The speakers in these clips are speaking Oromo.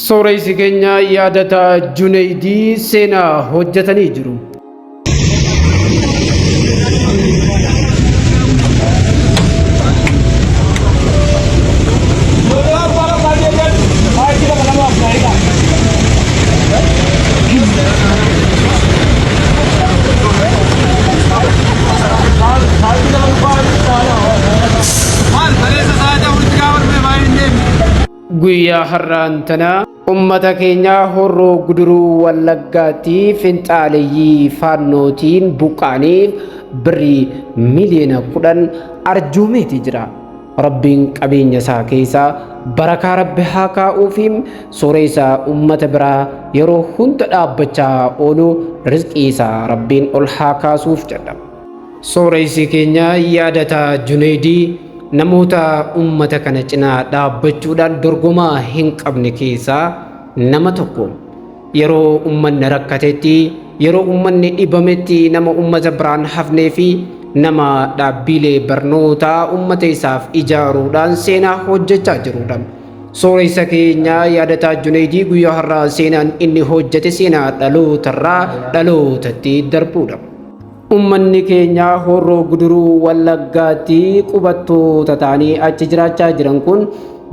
Sooreysi keenya yaadataa Junaydii seenaa hojjetanii jiru. Guyyaa har'aan tanaa ummata keenya horroo guduruu wallaggaatti finxaaleeyyii faannootiin buqqaaniif birrii miliyoona 10 arjoomeeti jira. Rabbiin qabeenya isaa keessaa barakaa rabbi haa kaa'uufiim sooreysa ummata biraa yeroo hunda dhaabbachaa oolu rizqii isaa rabbiin ol haa kaasuuf jedha. Sooreysi keenya yaadataa Junaydii namoota ummata kana cinaa dhaabbachuudhaan dorgomaa hin qabne keessaa nama tokko. Yeroo ummanni rakkatetti, yeroo ummanni dhibametti nama ummata biraan hafnee fi nama dhaabbilee barnootaa ummata isaaf ijaaruudhaan seenaa hojjechaa jirudha. Sooreysa keenya yaadataa Junaydii guyyaa har'aa seenaan inni hojjete seenaa dhalootarraa dhalootatti darbuudha. Ummanni keenya horroo guduruu wallaggaatti qubattoota ta'anii achi jiraachaa jiran kun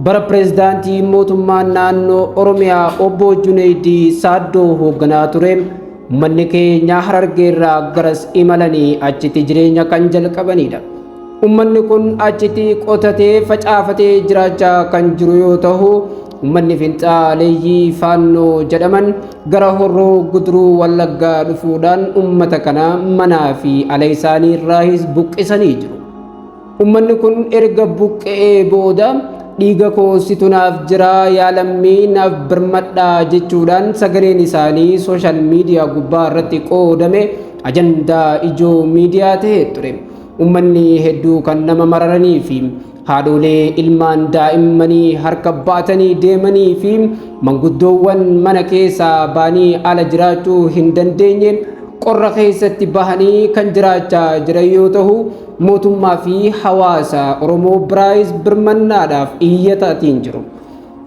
bara pireezidaantii mootummaa naannoo Oromiyaa obbo Junaydii Saaddoo hoogganaa ture. Ummanni keenya Harargeerraa garas imalanii achitti jireenya kan jalqabanidha. Ummanni kun achitti qotatee facaafatee jiraachaa kan jiru yoo ta'u, ummanni finxaaleeyyii faannoo jedhaman gara horroo guduruu wallaggaa dhufuudhaan ummata kana manaa fi ala isaanii irraas buqqisanii jiru. Ummanni kun erga buqqa'ee booda dhiiga koo situ naaf jira yaalammii naaf birmadhaa jechuudhaan sagaleen isaanii sooshaal miidiyaa gubbaa irratti qoodame ajandaa ijoo miidiyaa ta'ee ture. Ummanni hedduu kan nama mararanii fi haadholee ilmaan daa'immanii harka baatanii deemanii fi manguddoowwan mana keessaa baanii ala jiraachuu hin dandeenye qorra keessatti bahanii kan jiraachaa jiran yoo ta'u, mootummaa fi hawaasa Oromoo biraayis birmannaadhaaf iyyataatiin jiru.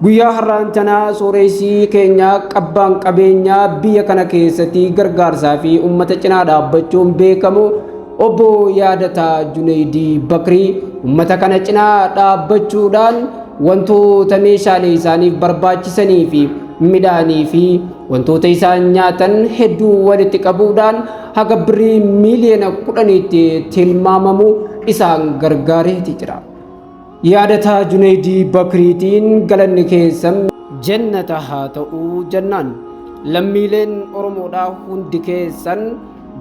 Guyyaa har'aan tanaa sooreysi keenya qabbaan qabeenyaa biyya kana keessatti gargaarsaa fi ummata cinaa dhaabbachuun beekamu obbo yaadataa Junaydii Bakrii ummata kana cinaa dhaabbachuudhaan wantoota meeshaalee isaaniif barbaachisanii fi midhaanii fi wantoota isaan nyaatan hedduu walitti qabuudhaan haga birrii miliyoona 10tti tilmaamamu isaan gargaareeti jira. Yaadataa Junaydii Bakriitiin galanni keessan jannata haa ta'uu jennaan. Lammiileen Oromoodhaa hundi keessan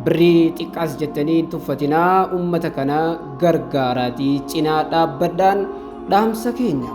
birrii xiqqaas jettanii tuffatinaa ummata kana gargaaraatii cinaa dhaabbadhaan dhaamsa keenya.